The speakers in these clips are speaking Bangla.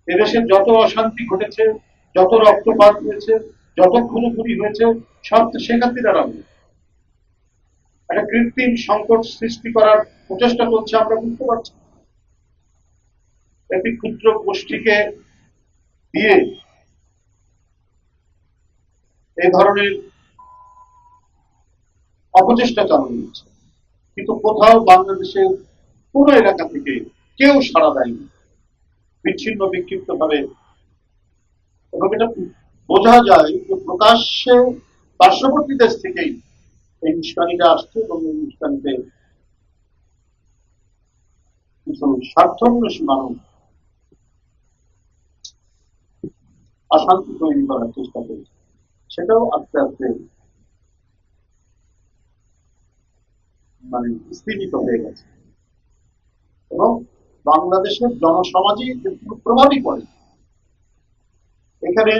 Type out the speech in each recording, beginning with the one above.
এদেশে যত অশান্তি ঘটেছে, যত রক্তপাত হয়েছে, যত খুনোখুনি হয়েছে, সব তো শেখ হাসিনার আমলে। একটা কৃত্রিম সংকট সৃষ্টি করার প্রচেষ্টা করছে, আমরা বুঝতে পারছি। একটি ক্ষুদ্র গোষ্ঠীকে দিয়ে এই ধরনের অপচেষ্টা চালানো হচ্ছে, কিন্তু কোথাও বাংলাদেশের কোন এলাকা থেকে কেউ সাড়া দেয়নি, বিচ্ছিন্ন বিক্ষিপ্ত ভাবে। এবং এটা বোঝা যায় যে প্রকাশ্যে পার্শ্ববর্তী দেশ থেকেই এই উস্কানিটা আসছে, এবং এই উস্কানিতে কিছু স্বার্থন্বেষী মানুষ অশান্তি তৈরি করার চেষ্টা করছে। সেটাও আস্তে আস্তে মানে স্তীমিত হয়ে গেছে, এবং বাংলাদেশের জনসমাজই প্রভাবই পড়ে। এখানে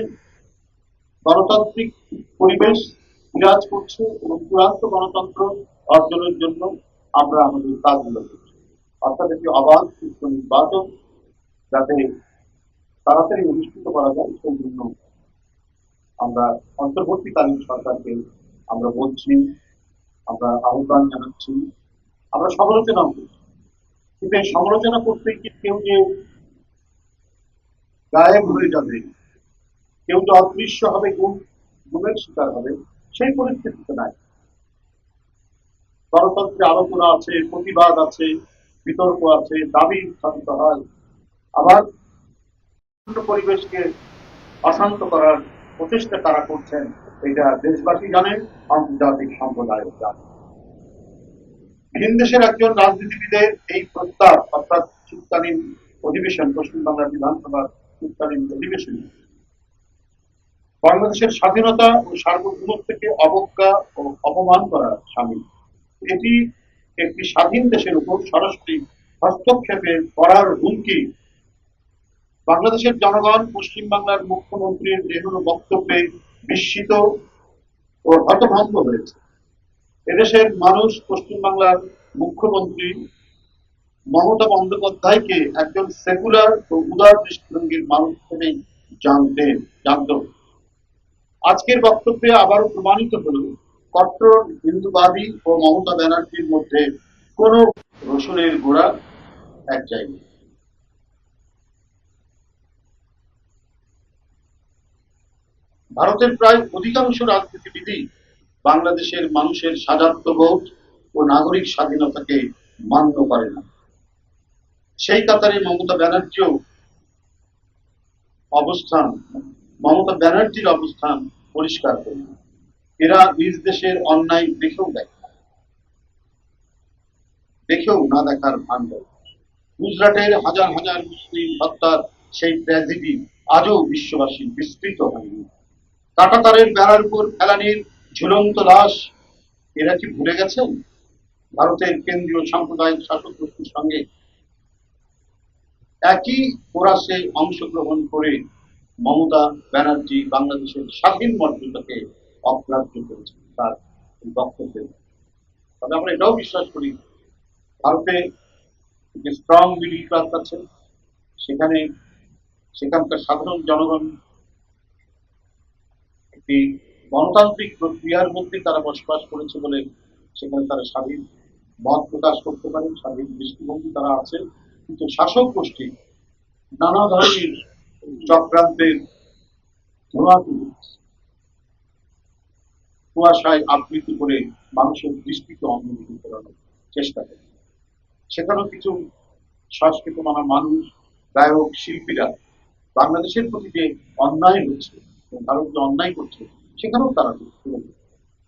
গণতান্ত্রিক পরিবেশ বিরাজ করছে, এবং চূড়ান্ত গণতন্ত্র অর্জনের জন্য আমরা আমাদের কাজগুলো করছি। অর্থাৎ একটি অবাধ সুষ্ঠু নির্বাচন যাতে তাড়াতাড়ি অনুষ্ঠিত করা যায়, সেই জন্য আমরা অন্তর্বর্তীকালীন সরকারকে আমরা বলছি, আমরা আহ্বান জানাচ্ছি, আমরা সমালোচনাও করছি। কিন্তু এই সমালোচনা করতে গিয়ে কেউ যে গায়েব হয়ে যাবে, কেউ যে অদৃশ্য হবে, গুমের শিকার হবে, সেই পরিস্থিতিতে নাই। গণতন্ত্রে আলোচনা আছে, প্রতিবাদ আছে, বিতর্ক আছে, দাবি উত্থাপিত হয়। আবার পরিবেশকে অশান্ত করার প্রচেষ্টা তারা করছেন, এটা দেশবাসী জানেন, আন্তর্জাতিক সম্প্রদায় জানে। ভিন দেশের একজন রাজনীতিবিদের এই প্রস্তাব, অর্থাৎ শীতকালীন অধিবেশন, পশ্চিমবাংলার বিধানসভার শীতকালীন অধিবেশন বাংলাদেশের স্বাধীনতা ও সার্বভৌমত্বকে অবজ্ঞা ও অপমান করার সামিল। এটি একটি স্বাধীন দেশের উপর সরাসরি হস্তক্ষেপের করার হুমকি। বাংলাদেশের জনগণ পশ্চিমবাংলার মুখ্যমন্ত্রীর যেগুলো বক্তব্যে বিস্মিত ও হতভম্ব হয়েছে। এদেশের মানুষ পশ্চিমবাংলার মুখ্যমন্ত্রী মমতা বন্দ্যোপাধ্যায়কে একজন সেকুলার ও উদার দৃষ্টিভঙ্গির মানুষ হিসেবে জানত। আজকের বক্তব্যে আবারও প্রমাণিত হল কট্টর হিন্দুবাদী ও মমতা ব্যানার্জির মধ্যে কোন রসুনের গোড়া এক জায়গায়। ভারতের প্রায় অধিকাংশ রাজনীতিবিদই বাংলাদেশের মানুষের স্বায়ত্তবোধ ও নাগরিক স্বাধীনতাকে মান্য করে না। সেই কাতারে মমতা ব্যানার্জির অবস্থান পরিষ্কার করে। এরা নিজ দেশের অন্যায় দেখেও না দেখার ভান করে। গুজরাটের হাজার হাজার মুসলিম হত্যার সেই ট্র্যাজেডি আজও বিশ্ববাসী বিস্তৃত হয়নি। কাঁটাতারের বেড়ার উপর ফেলানির ঝুলন্ত লাশ এরা কি ভুলে গেছেন? ভারতের কেন্দ্রীয় সাম্প্রদায়িক শাসক গোষ্ঠীর সঙ্গে একই প্রয়াসে অংশগ্রহণ করে মমতা ব্যানার্জি বাংলাদেশের স্বাধীন মর্যাদাকে অগ্রাহ্য করেছেন তার বক্তব্যে। তবে আমরা এটাও বিশ্বাস করি, ভারতে যে স্ট্রং মিডিল ক্লাস আছে, সেখানকার সাধারণ জনগণ একটি গণতান্ত্রিক প্রক্রিয়ার মধ্যে তারা বসবাস করেছে বলে সেখানে তারা স্বাধীন মত প্রকাশ করতে পারে, স্বাধীন দৃষ্টিভঙ্গি তারা আছে। কিন্তু শাসক গোষ্ঠী নানা ধরনের চক্রান্তের কুয়াশায় আবৃত করে মানুষের দৃষ্টিকে অন্যদিকে করানোর চেষ্টা করে। সেখানেও কিছু সংস্কৃত মানা মানুষ, গায়ক, শিল্পীরা বাংলাদেশের প্রতি যে অন্যায় হচ্ছে, ভারত যে অন্যায় করছে, সেখানেও তারা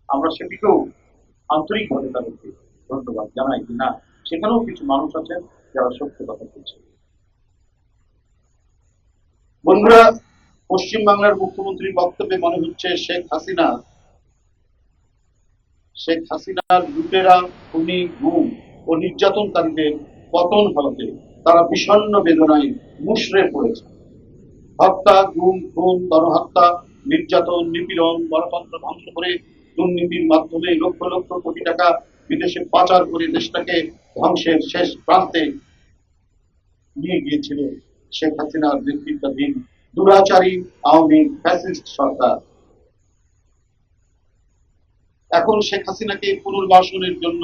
আমরা সেটিকেও আন্তরিকভাবে তাদেরকে ধন্যবাদ জানাই যে না, সেখানেও কিছু মানুষ আছেন যারা সত্য কথা বলছে। বন্ধুরা, পশ্চিমবাংলার মুখ্যমন্ত্রীর বক্তব্যে মনে হচ্ছে শেখ হাসিনার লুটেরা, খুনি, গুম ও নির্যাতনকারীদের পতন হতে তারা বিষণ্ণ বেদনায় মুষড়ে পড়েছে। হত্যা, গুম, খুন, গণহত্যা, নির্যাতন, নিপীড়ন, গণতন্ত্র ধ্বংস করে দুর্নীতির মাধ্যমে লক্ষ লক্ষ কোটি টাকা বিদেশে পাচার করে দেশটাকে ধ্বংসের শেষ প্রান্তে নিয়ে গিয়েছিল শেখ হাসিনার নেতৃত্বাধীন দুরাচারী আওয়ামী ফ্যাসিস্ট সরকার। এখন শেখ হাসিনাকে পুনর্বাসনের জন্য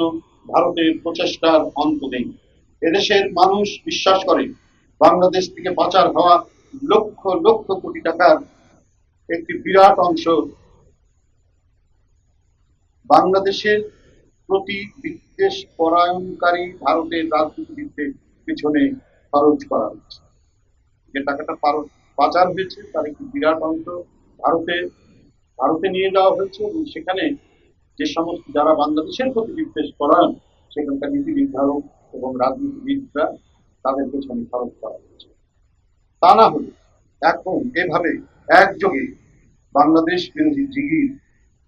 ভারতের প্রচেষ্টার অন্ত নেই। এদেশের মানুষ বিশ্বাস করে বাংলাদেশ থেকে পাচার হওয়া লক্ষ লক্ষ কোটি টাকার একটি বিরাট অংশ বাংলাদেশের প্রতি বিদ্বেষ পরায়ণকারী ভারতের রাজনীতিবিদদের পিছনে খরচ করা হচ্ছে। যে টাকাটা পাচার হয়েছে তার একটি বিরাট অংশ ভারতে ভারতে নিয়ে যাওয়া হয়েছে এবং সেখানে যে সমস্ত যারা বাংলাদেশের প্রতি বিদ্বেষ পরায়ণ সেখানকার নীতি নির্ধারক এবং রাজনীতিবিদরা তাদের পেছনে খরচ করা হচ্ছে। তা না হলে এখন এভাবে একযোগে বাংলাদেশ বিরোধী জিগির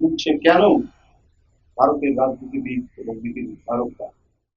উঠছে কেন ভারতের রাজনীতিবিদ এবং নীতি নির্ধারকরা?